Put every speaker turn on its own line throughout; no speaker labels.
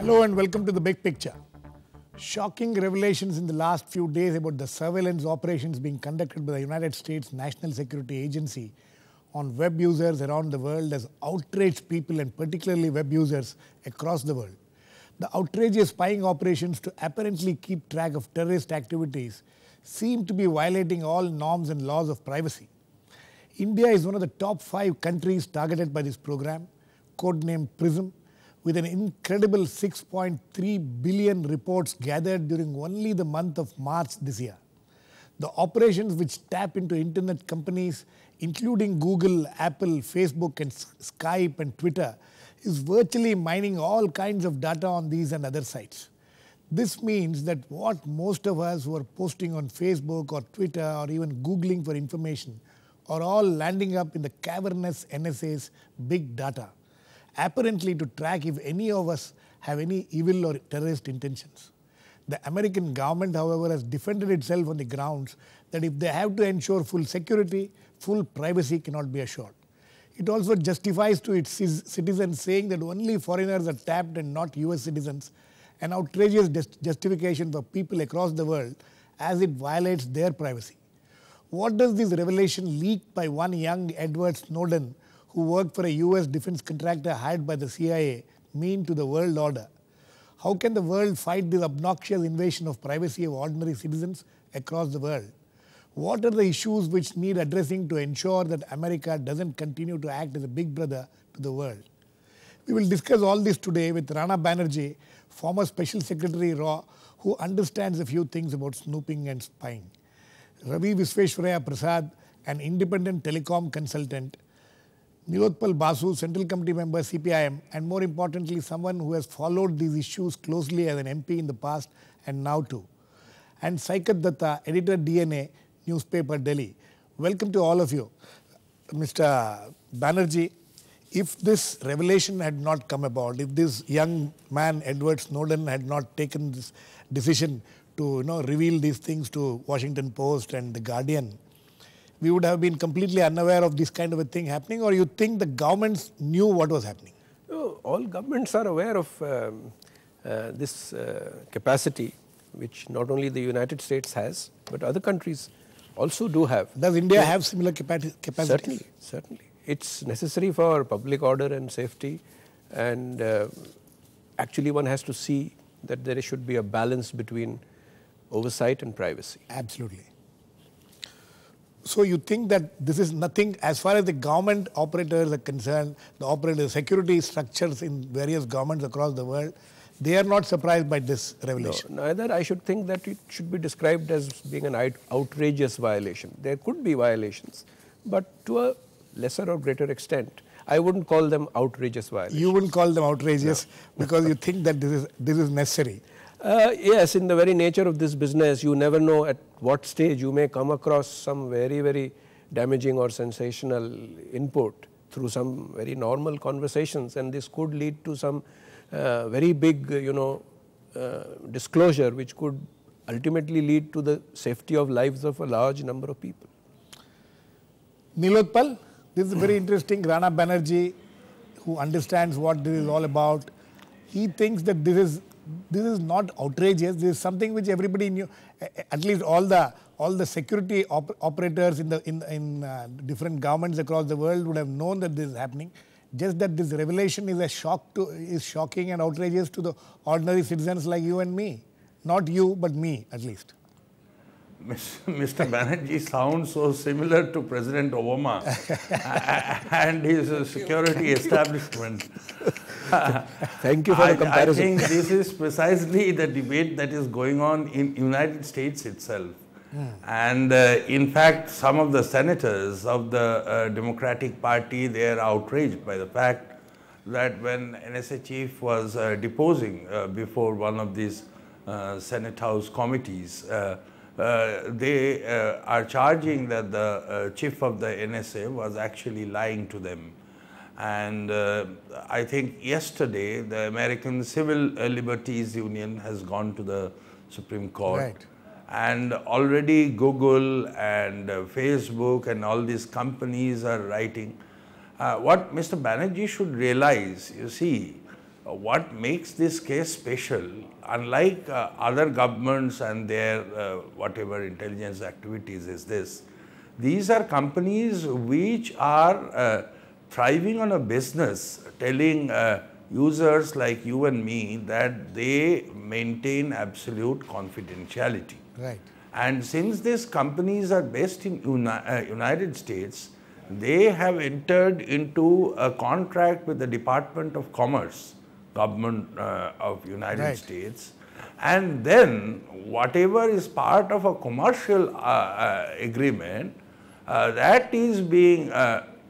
Hello and welcome to The Big Picture. Shocking revelations in the last few days about the surveillance operations being conducted by the United States National Security Agency on web users around the world has outraged people and particularly web users across the world. The outrageous spying operations to apparently keep track of terrorist activities seem to be violating all norms and laws of privacy. India is one of the top 5 countries targeted by this program, codenamed PRISM, with an incredible 6.3 billion reports gathered during only the month of March this year. The operations which tap into internet companies, including Google, Apple, Facebook, and Skype and Twitter, is virtually mining all kinds of data on these and other sites. This means that what most of us who are posting on Facebook or Twitter or even Googling for information are all landing up in the cavernous NSA's big data, apparently to track if any of us have any evil or terrorist intentions. The American government, however, has defended itself on the grounds that if they have to ensure full security, full privacy cannot be assured. It also justifies to its citizens saying that only foreigners are tapped and not US citizens, an outrageous justification for people across the world as it violates their privacy. What does this revelation leaked by one young Edward Snowden, who worked for a US defense contractor hired by the CIA, mean to the world order? How can the world fight this obnoxious invasion of privacy of ordinary citizens across the world? What are the issues which need addressing to ensure that America doesn't continue to act as a big brother to the world? We will discuss all this today with Rana Banerjee, former Special Secretary RAW, who understands a few things about snooping and spying. Ravi Visveswaraya Prasad, an independent telecom consultant. Nilotpal Basu, Central Committee member, CPIM, and more importantly, someone who has followed these issues closely as an MP in the past and now too. And Saikat Dutta, editor DNA, newspaper Delhi. Welcome to all of you. Mr. Banerjee, if this revelation had not come about, if this young man, Edward Snowden, had not taken this decision to reveal these things to Washington Post and The Guardian, we would have been completely unaware of this kind of a thing happening, or you think the governments knew what was happening?
No, all governments are aware of this capacity, which not only the United States has, but other countries also do have.
Does India have similar capacity?
Certainly, certainly. It's necessary for public order and safety, and actually one has to see that there should be a balance between oversight and privacy.
Absolutely. So you think that this is nothing, as far as the government operators are concerned, the security structures in various governments across the world, they are not surprised by this revelation?
No, neither. I should think that it should be described as being an outrageous violation. There could be violations, but to a lesser or greater extent. I wouldn't call them outrageous violations.
You wouldn't call them outrageous because you think that this is necessary?
Yes, in the very nature of this business, you never know at what stage you may come across some very, very damaging or sensational input through some very normal conversations, and this could lead to some very big, disclosure, which could ultimately lead to the safety of lives of a large number of people.
Nilotpal, this is very interesting. Rana Banerjee, who understands what this is all about, he thinks that this is not outrageous. This is something which everybody knew. At least all the security operators in different governments across the world would have known that this is happening. Just that this revelation is shocking and outrageous to the ordinary citizens like you and me. Not you, but me, at least.
Mr. Banerjee sounds so similar to President Obama and his security establishment.
Thank you for the comparison.
I think this is precisely the debate that is going on in United States itself. And in fact, some of the senators of the Democratic Party, they are outraged by the fact that when NSA chief was deposing before one of these Senate House committees, they are charging that the chief of the NSA was actually lying to them. And I think yesterday the American Civil Liberties Union has gone to the Supreme Court.
Right.
And already Google and Facebook and all these companies are writing. What Mr. Banerjee should realize, you see, what makes this case special, unlike other governments and their whatever intelligence activities, is this. These are companies which are thriving on a business, telling users like you and me that they maintain absolute confidentiality.
Right.
And since these companies are based in United States, they have entered into a contract with the Department of Commerce, government of United States, and then whatever is part of a commercial agreement, that is being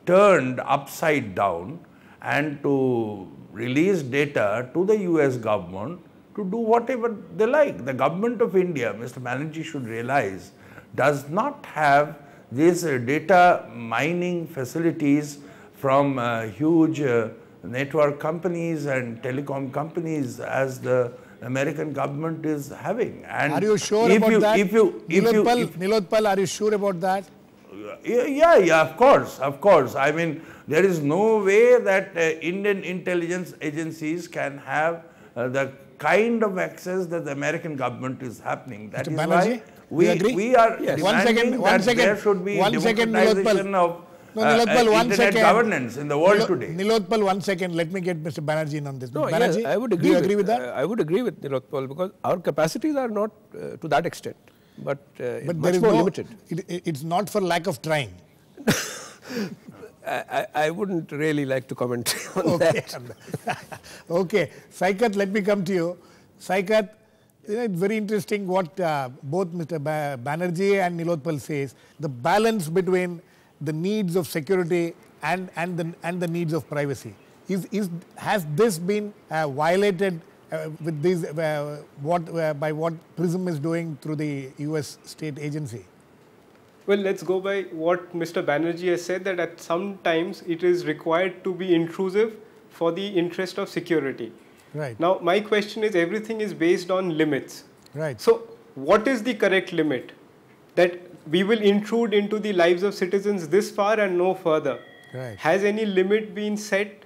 turned upside down and to release data to the US government to do whatever they like. The government of India, Mr. Banerjee should realize, does not have these data mining facilities from huge network companies and telecom companies as the American government is having. And
are you sure about that? Nilotpal, are you sure about that?
Yeah, of course. I mean, there is no way that Indian intelligence agencies can have the kind of access that the American government is happening. That
Mr.
is
Banerjee,
why we are demanding that there should be democratization of internet governance in the world today.
Nilotpal, 1 second. Let me get Mr. Banerjee in on this.
No,
Banerjee,
yes, I would agree.
Do you agree with that?
I would agree with Nilotpal because our capacities are not to that extent, but much more limited.
It's not for lack of trying.
I wouldn't really like to comment on that.
Okay, Saikat, let me come to you. Saikat, it's very interesting what both Mr. Banerjee and Nilotpal says. The balance between the needs of security and the needs of privacy. Has this been violated with these by what PRISM is doing through the US state agency?
Well, let's go by what Mr. Banerjee has said, that at some times it is required to be intrusive for the interest of security.
Right.
Now, my question is, everything is based on limits.
Right.
So, what is the correct limit? That we will intrude into the lives of citizens this far and no further.
Right.
Has any limit been set?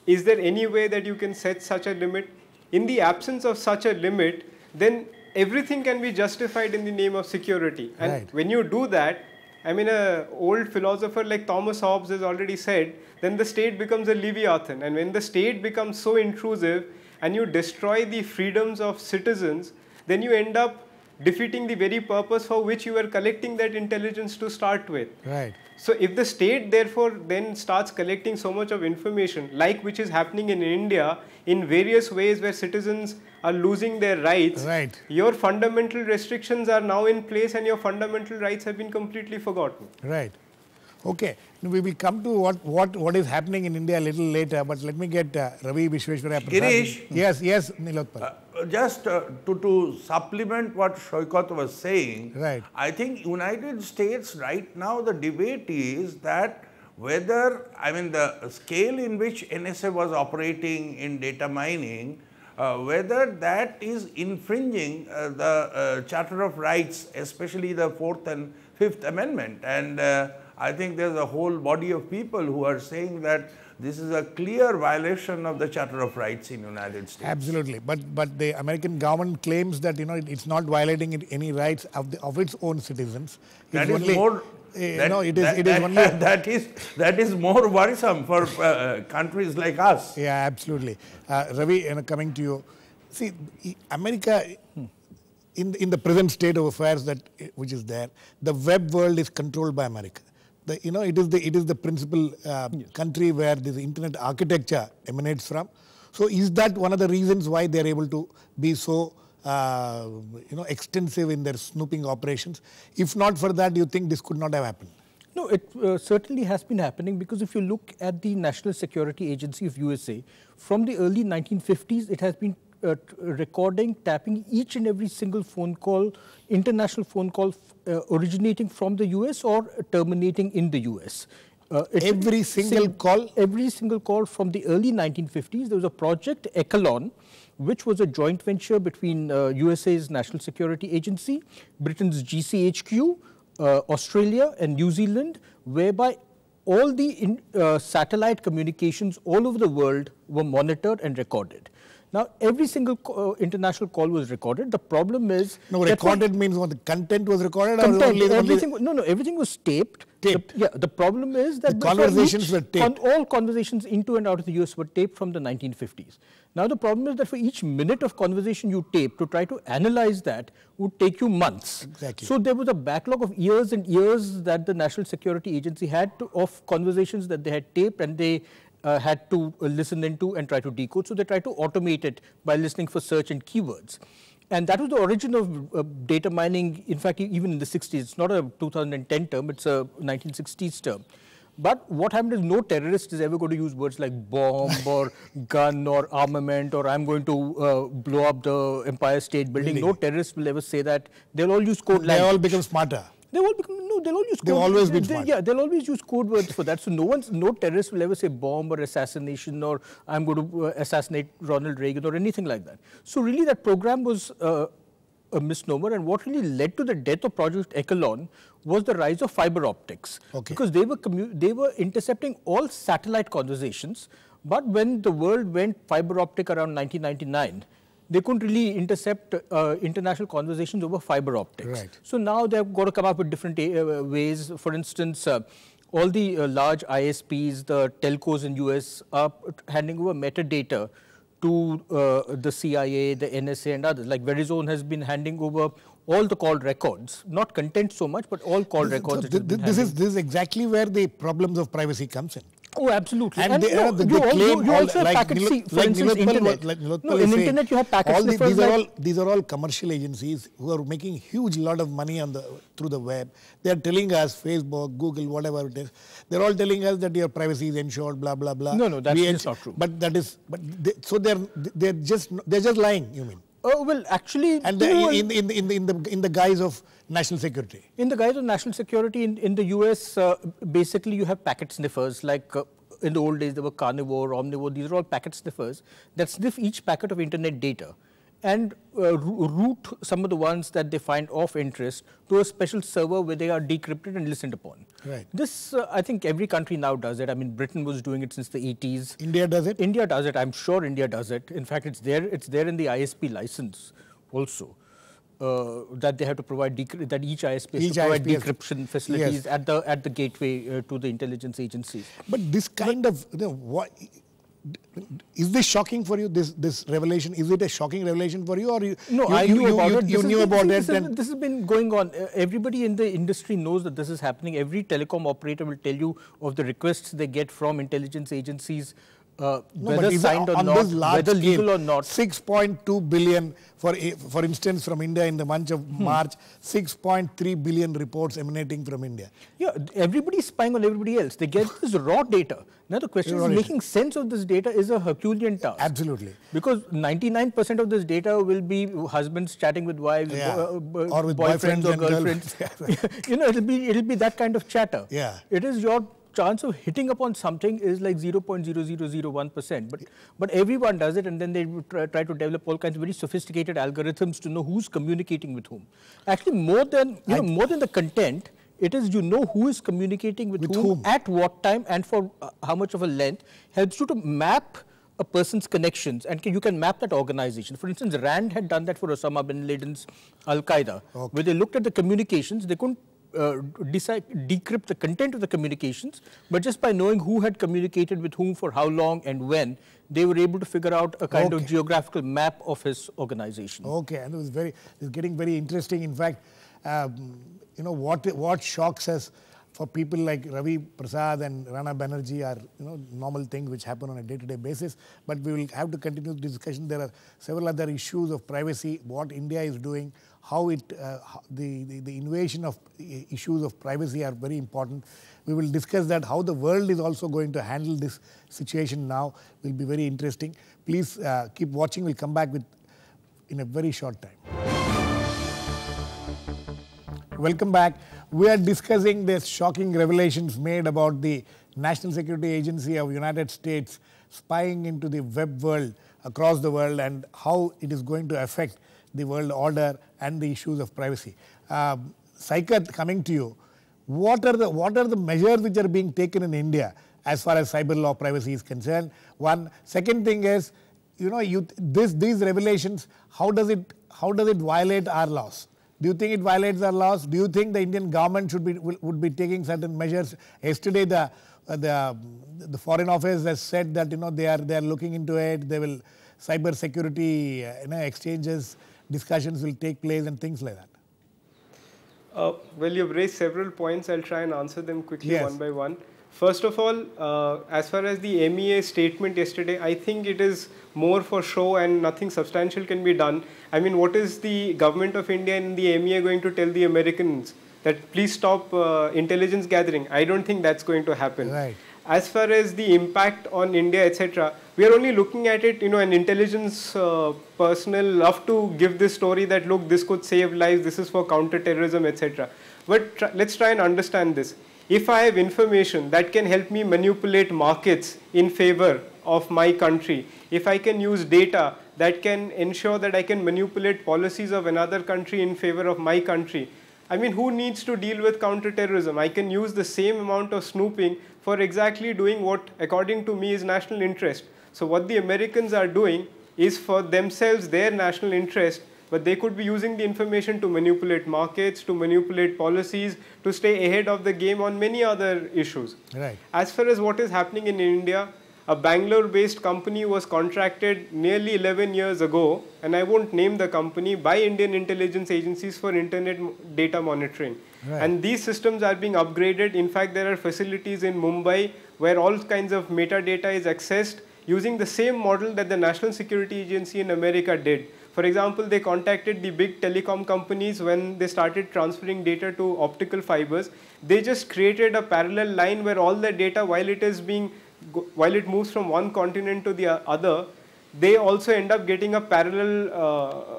Is there any way that you can set such a limit? In the absence of such a limit, then everything can be justified in the name of security. And when you do that, I mean, an old philosopher like Thomas Hobbes has already said, then the state becomes a leviathan. And when the state becomes so intrusive and you destroy the freedoms of citizens, then you end up defeating the very purpose for which you were collecting that intelligence to start with.
Right.
So if the state therefore then starts collecting so much of information, like which is happening in India in various ways where citizens are losing their rights, your fundamental restrictions are now in place and your fundamental rights have been completely forgotten.
Right. Okay. We will come to what is happening in India a little later, but let me get Ravi, Visveswaraya, Prasad.
Girish.
Yes, Nilotpal.
Just to supplement what Saikat was saying, I think United States right now the debate is that whether, I mean, the scale in which NSA was operating in data mining, whether that is infringing the Charter of Rights, especially the 4th and 5th Amendment. And I think there's a whole body of people who are saying that this is a clear violation of the Charter of Rights in United States.
Absolutely, but the American government claims that it's not violating any rights of its own citizens.
That is more. That is more worrisome for countries like us.
Yeah, absolutely. Ravi, coming to you, see, America, in the present state of affairs which is there, the web world is controlled by America. It is the principal country where this internet architecture emanates from. So, is that one of the reasons why they are able to be so extensive in their snooping operations? If not for that, do you think this could not have happened?
No, it certainly has been happening, because if you look at the National Security Agency of USA, from the early 1950s, it has been recording, tapping each and every single phone call, international phone call originating from the US or terminating in the US.
Every single call?
Every single call from the early 1950s. There was a project, Echelon, which was a joint venture between USA's National Security Agency, Britain's GCHQ, Australia and New Zealand, whereby all the satellite communications all over the world were monitored and recorded. Now, every single international call was recorded. The problem is...
No, recorded means what? The content was recorded?
Content,
or
everything, no, everything was taped.
Taped.
The problem is that...
The conversations were taped.
All conversations into and out of the US were taped from the 1950s. Now, the problem is that for each minute of conversation you tape, to try to analyze that would take you months.
Exactly.
So, there was a backlog of years and years that the National Security Agency had of conversations that they had taped, and they had to listen into and try to decode. So, they tried to automate it by listening for search and keywords. And that was the origin of data mining, in fact, even in the 60s. It's not a 2010 term, it's a 1960s term. But what happened is no terrorist is ever going to use words like bomb or gun or armament or I'm going to blow up the Empire State Building. Really? No terrorist will ever say that. They'll all use code language.
They all become smarter.
They'll all use code.
They've always been smart.
Yeah, they'll always use code words for that. So no terrorist will ever say bomb or assassination or I'm going to assassinate Ronald Reagan or anything like that. So really that program was a misnomer, and what really led to the death of Project Echelon was the rise of fiber optics. Okay. Because they were intercepting all satellite conversations, but when the world went fiber optic around 1999, they couldn't really intercept international conversations over fiber optics.
Right.
So now they've got to come up with different ways. For instance, all the large ISPs, the telcos in US are handing over metadata to the CIA, the NSA and others. Like Verizon has been handing over all the call records, not content so much, but all call records.
This is exactly where the problems of privacy comes in.
Oh, absolutely.
And they claim
you also have packet
like
internet.
In
internet you have packet
these are all commercial agencies who are making huge lot of money through the web. They are telling us, Facebook, Google, whatever it is, they're all telling us that your privacy is ensured, blah blah blah.
No, that's just not true.
But they're just lying. You mean?
Oh well, actually,
and in the guise of national security.
In the guise of national security, in the US, basically you have packet sniffers. Like in the old days, there were carnivore, omnivore. These are all packet sniffers that sniff each packet of internet data and route some of the ones that they find of interest to a special server where they are decrypted and listened upon.
Right.
This, I think every country now does it. I mean, Britain was doing it since the 80s.
India does it?
India does it. I'm sure India does it. In fact, it's there in the ISP license also. That they have to provide, that each ISP has to provide decryption facilities at the gateway to the intelligence agencies.
But this kind of, is this shocking for you, this revelation? Is it a shocking revelation for you, or
I knew about it.
You knew about it?
This has been going on. Everybody in the industry knows that this is happening. Every telecom operator will tell you of the requests they get from intelligence agencies, whether signed or not, whether legal or not.
6.2 billion, for instance, from India in the month of March, 6.3 billion reports emanating from India.
Yeah, everybody is spying on everybody else. They get this raw data. Now the question is, making sense of this data is a Herculean task.
Absolutely.
Because 99% of this data will be husbands chatting with wives,
or with
boyfriends or girlfriends. It'll be that kind of chatter.
Yeah.
It is your chance of hitting upon something is like 0.0001%. But everyone does it, and then they try to develop all kinds of very sophisticated algorithms to know who's communicating with whom. Actually, more than the content, it is who is communicating with whom, at what time, and for how much of a length, helps you to map a person's connections, and you can map that organization. For instance, Rand had done that for Osama bin Laden's Al-Qaeda, where they looked at the communications. They couldn't decrypt the content of the communications, but just by knowing who had communicated with whom for how long and when, they were able to figure out a kind of geographical map of his organization.
Okay, and it's getting very interesting. In fact, what shocks us for people like Ravi, Prasad and Rana Banerjee are normal things which happen on a day-to-day basis, but we will have to continue the discussion. There are several other issues of privacy, what India is doing, how the invasion of issues of privacy are very important. We will discuss that, how the world is also going to handle this situation now will be very interesting. Please keep watching. We'll come back in a very short time. Welcome back. We are discussing the shocking revelations made about the National Security Agency of United States spying into the web world across the world and how it is going to affect the world order and the issues of privacy. Saikat, coming to you, what are the measures which are being taken in India as far as cyber law privacy is concerned? One. Second thing is, these revelations, how does it violate our laws? Do you think it violates our laws? Do you think the Indian government would be taking certain measures? Yesterday, the Foreign Office has said that they are looking into it. They will cyber security exchanges, discussions will take place and things like that.
Well, you've raised several points. I'll try and answer them quickly one by one. First of all, as far as the MEA statement yesterday, I think it is more for show and nothing substantial can be done. I mean, what is the government of India and the MEA going to tell the Americans? That please stop intelligence gathering? I don't think that's going to happen.
Right.
As far as the impact on India, etc., we are only looking at it, an intelligence personnel love to give this story that, look, this could save lives, this is for counter-terrorism, etc. But let's try and understand this. If I have information that can help me manipulate markets in favor of my country, if I can use data that can ensure that I can manipulate policies of another country in favor of my country, I mean, who needs to deal with counter-terrorism? I can use the same amount of snooping for exactly doing what, according to me, is national interest. So what the Americans are doing is for themselves, their national interest, but they could be using the information to manipulate markets, to manipulate policies, to stay ahead of the game on many other issues.
Right.
As far as what is happening in India, a Bangalore-based company was contracted nearly 11 years ago, and I won't name the company, by Indian intelligence agencies for internet data monitoring.
Right.
And these systems are being upgraded. In fact, there are facilities in Mumbai where all kinds of metadata is accessed using the same model that the National Security Agency in America did. For example, they contacted the big telecom companies when they started transferring data to optical fibers. They just created a parallel line where all the data, while it moves from one continent to the other, they also end up getting a parallel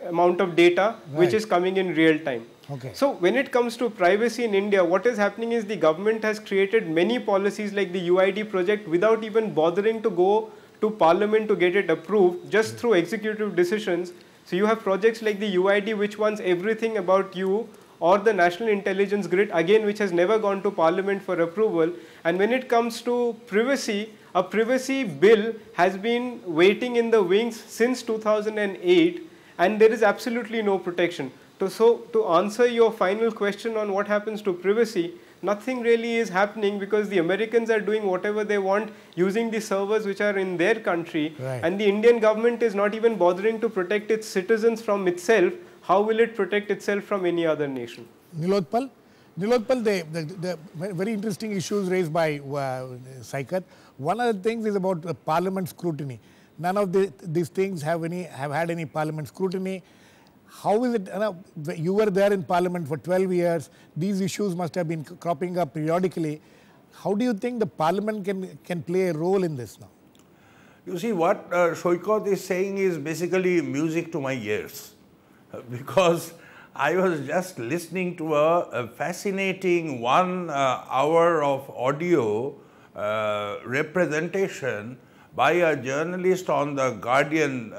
amount of data, which is coming in real time.
Okay.
So when it comes to privacy in India, what is happening is the government has created many policies like the UID project without even bothering to go to Parliament to get it approved, just through executive decisions. So you have projects like the UID, which wants everything about you, or the National Intelligence Grid, again, which has never gone to Parliament for approval. And when it comes to privacy, a privacy bill has been waiting in the wings since 2008, and there is absolutely no protection. So to answer your final question on what happens to privacy, nothing really is happening because the Americans are doing whatever they want using the servers which are in their country.
Right.
And the Indian government is not even bothering to protect its citizens from itself. How will it protect itself from any other nation?
Nilotpal, the very interesting issues raised by Saikat. One of the things is about Parliament scrutiny. None of these things have had any Parliament scrutiny. How is it, you were there in Parliament for 12 years, these issues must have been cropping up periodically. How do you think the Parliament can play a role in this now?
You see, what Saikat is saying is basically music to my ears. Because I was just listening to a fascinating 1 hour of audio representation by a journalist on the Guardian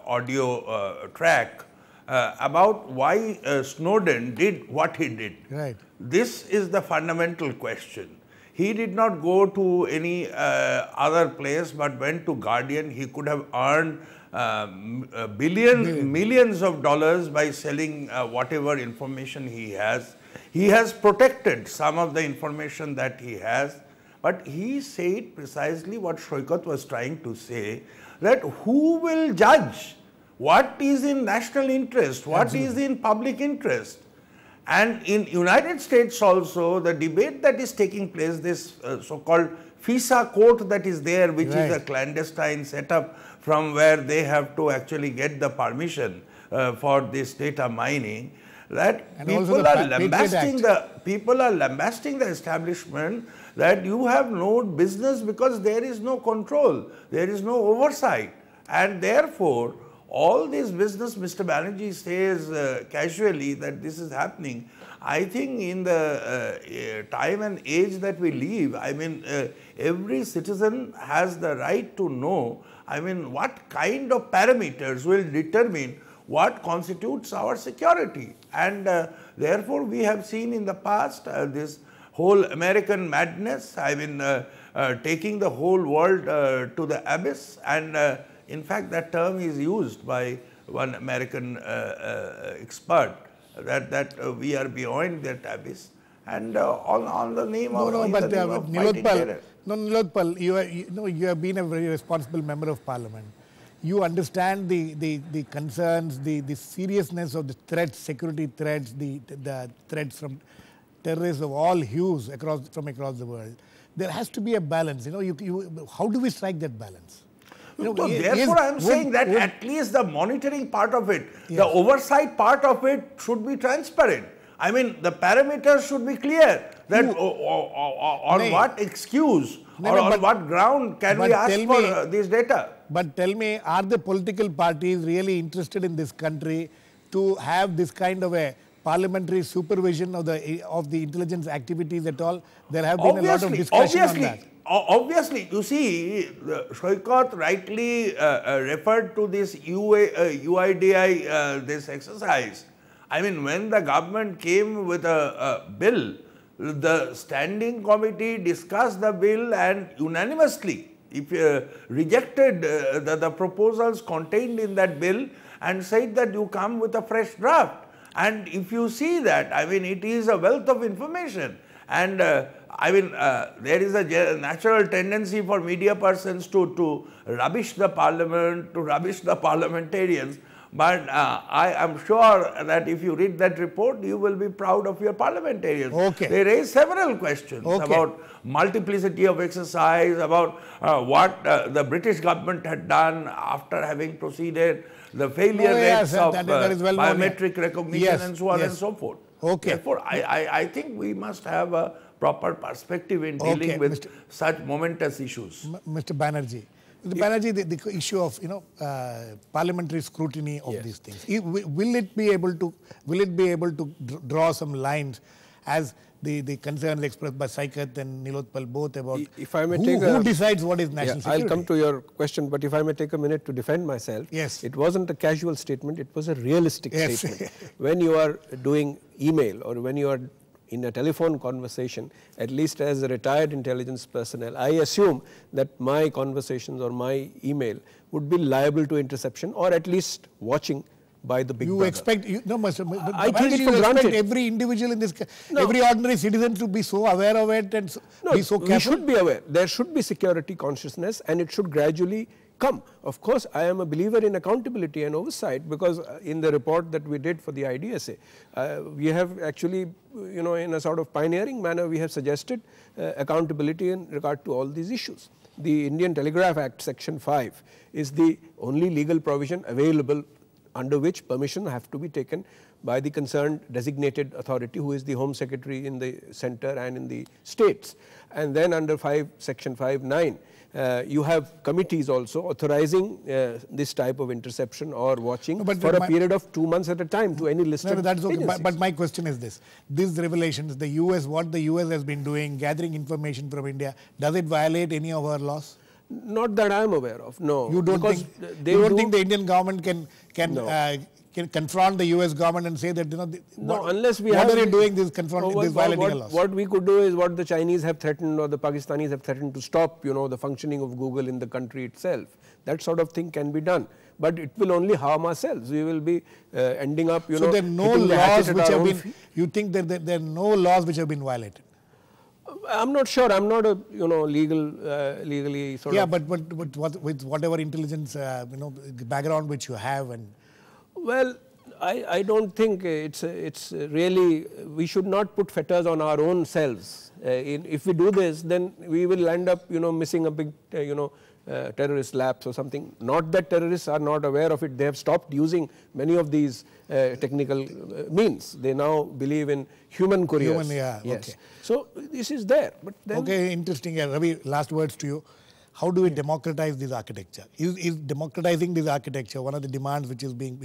audio track about why Snowden did what he did.
Right.
This is the fundamental question. He did not go to any other place but went to Guardian. He could have earned millions of dollars by selling whatever information he has. He has protected some of the information that he has, but he said precisely what Saikat was trying to say, that who will judge what is in national interest, what is in public interest. And in United States also, the debate that is taking place, this so-called FISA court that is there, which is a clandestine setup from where they have to actually get the permission for this data mining, that and people are lambasting the establishment that you have no business because there is no control, there is no oversight, and therefore all this business, Mr. Banerjee says casually that this is happening. I think in the time and age that we live, I mean, every citizen has the right to know, I mean, what kind of parameters will determine what constitutes our security. And therefore, we have seen in the past this whole American madness, I mean, taking the whole world to the abyss. And in fact, that term is used by one American expert, that we are beyond that abyss. And on the name of
Nilotpal, Nilotpal, you have been a very responsible member of parliament. You understand the concerns, the seriousness of the threats, security threats, the threats from terrorists of all hues from across the world. There has to be a balance. How do we strike that balance?
Therefore, I am saying that at least the monitoring part of it, the oversight part of it should be transparent. I mean, the parameters should be clear that on what excuse or on what ground can we ask for this data.
But tell me, are the political parties really interested in this country to have this kind of a parliamentary supervision of the intelligence activities at all? There have been a lot of discussion on that.
Obviously, you see, Saikat rightly referred to this UIDI, this exercise. I mean, when the government came with a bill, the standing committee discussed the bill and unanimously rejected the proposals contained in that bill and said that you come with a fresh draft. And if you see that, I mean, it is a wealth of information. And I mean, there is a natural tendency for media persons to rubbish the parliament, to rubbish the parliamentarians. But I am sure that if you read that report, you will be proud of your parliamentarians.
Okay.
They raise several questions about multiplicity of exercise, about what the British government had done after having proceeded, the failure rates of biometric recognition and so on and so forth.
Okay.
Therefore, I think we must have a proper perspective in dealing with such momentous issues.
Mr. Banerjee. Mr. Banerjee, the issue of parliamentary scrutiny of these things, will it be able to draw some lines as the concerns expressed by Saikat and Nilotpal both about
if I may
who decides what is national security?
I'll come to your question, but if I may take a minute to defend myself.
Yes.
It wasn't a casual statement, it was a realistic statement. When you are doing email or when you are in a telephone conversation, at least as a retired intelligence personnel, I assume that my conversations or my email would be liable to interception or at least watching by the big brother.
Expect,
I take it for granted.
Every individual in this, every ordinary citizen to be so aware of it and be so careful?
We should be aware. There should be security consciousness and it should gradually come. Of course, I am a believer in accountability and oversight because in the report that we did for the IDSA, we have actually, in a sort of pioneering manner, we have suggested accountability in regard to all these issues. The Indian Telegraph Act, Section 5, is the only legal provision available under which permission have to be taken by the concerned designated authority who is the Home Secretary in the center and in the states. And then under Section 5(9), you have committees also authorizing this type of interception or watching for a period of 2 months at a time to any listed
that's okay.
agencies.
But my question is this. These revelations, what the US has been doing, gathering information from India, does it violate any of our laws?
Not that I am aware of, no.
You don't think the Indian government can confront the US government and say that,
unless we
what are you doing this violating the laws?
What we could do is what the Chinese have threatened or the Pakistanis have threatened to stop, the functioning of Google in the country itself. That sort of thing can be done. But it will only harm ourselves. We will be ending up,
So there are no laws which have been, you think that there are no laws which have been violated?
I'm not sure. I'm not a legally sort of.
Yeah, but with whatever intelligence background which you have and.
Well, I don't think it's really, we should not put fetters on our own selves. If we do this, then we will end up missing a big terrorist lapse or something. Not that terrorists are not aware of it. They have stopped using many of these technical means. They now believe in human couriers. Yes.
Okay.
So this is there. But then
okay, interesting. Ravi, last words to you. How do we democratize this architecture? Is democratizing this architecture one of the demands which is being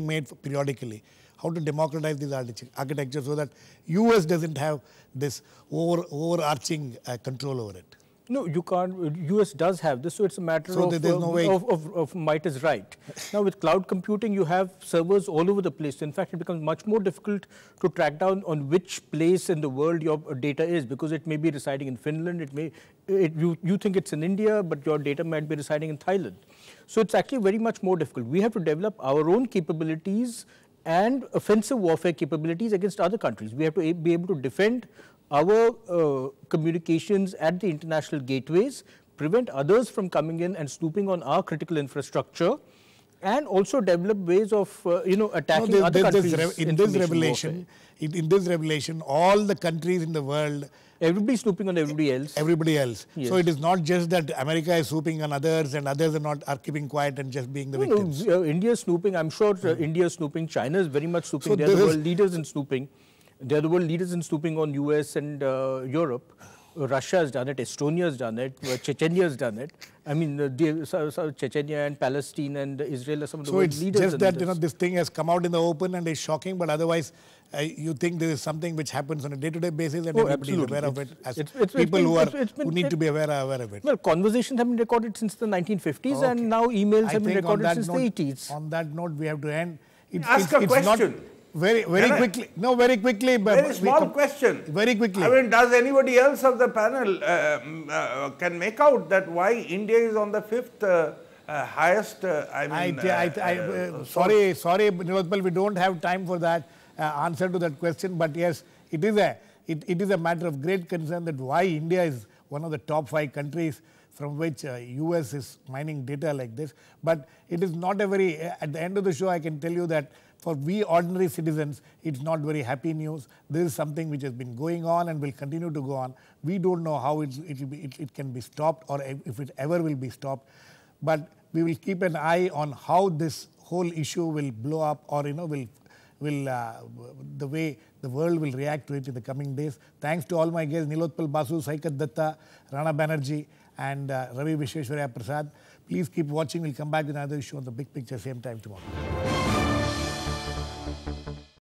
made periodically? How to democratize this architecture so that US doesn't have this overarching control over it?
No, you can't. US does have this, so it's a matter of might is right. Now, with cloud computing, you have servers all over the place. In fact, it becomes much more difficult to track down on which place in the world your data is, because it may be residing in Finland. You think it's in India, but your data might be residing in Thailand. So it's actually very much more difficult. We have to develop our own capabilities and offensive warfare capabilities against other countries. We have to be able to defend our communications at the international gateways, prevent others from coming in and snooping on our critical infrastructure, and also develop ways of attacking other countries. In this revelation,
all the countries in the world,
everybody snooping on everybody else.
Everybody else.
Yes.
So it is not just that America is snooping on others and others are keeping quiet and just being the victims.
No, India is snooping. I'm sure India is snooping. China is very much snooping. So they are the world leaders in snooping. They are the world leaders in snooping on US and Europe. Russia has done it, Estonia has done it, Chechnya has done it. I mean, Chechnya and Palestine and Israel are some of the world leaders.
So it's just that this thing has come out in the open and is shocking, but otherwise you think there is something which happens on a day-to-day basis and everybody is aware of it. As people who need to be aware of it.
Well, conversations have been recorded since the 1950s and now emails have been recorded since the 80s.
On that note, we have to end.
Ask a question.
Very quickly. No, very quickly.
Very small question.
Very quickly.
I mean, does anybody else of the panel can make out that why India is on the fifth highest?
Sorry, Nilotpal, we don't have time for that answer to that question. But yes, it is a matter of great concern that why India is one of the top 5 countries from which US is mining data like this. But it is not a very. At the end of the show, I can tell you that for we ordinary citizens, it's not very happy news. This is something which has been going on and will continue to go on. We don't know how it can be stopped or if it ever will be stopped. But we will keep an eye on how this whole issue will blow up or the way the world will react to it in the coming days. Thanks to all my guests, Nilotpal, Basu, Saikat, Dutta, Rana, Banerjee and Ravi, Visveswaraya, Prasad. Please keep watching. We'll come back with another issue on The Big Picture same time tomorrow.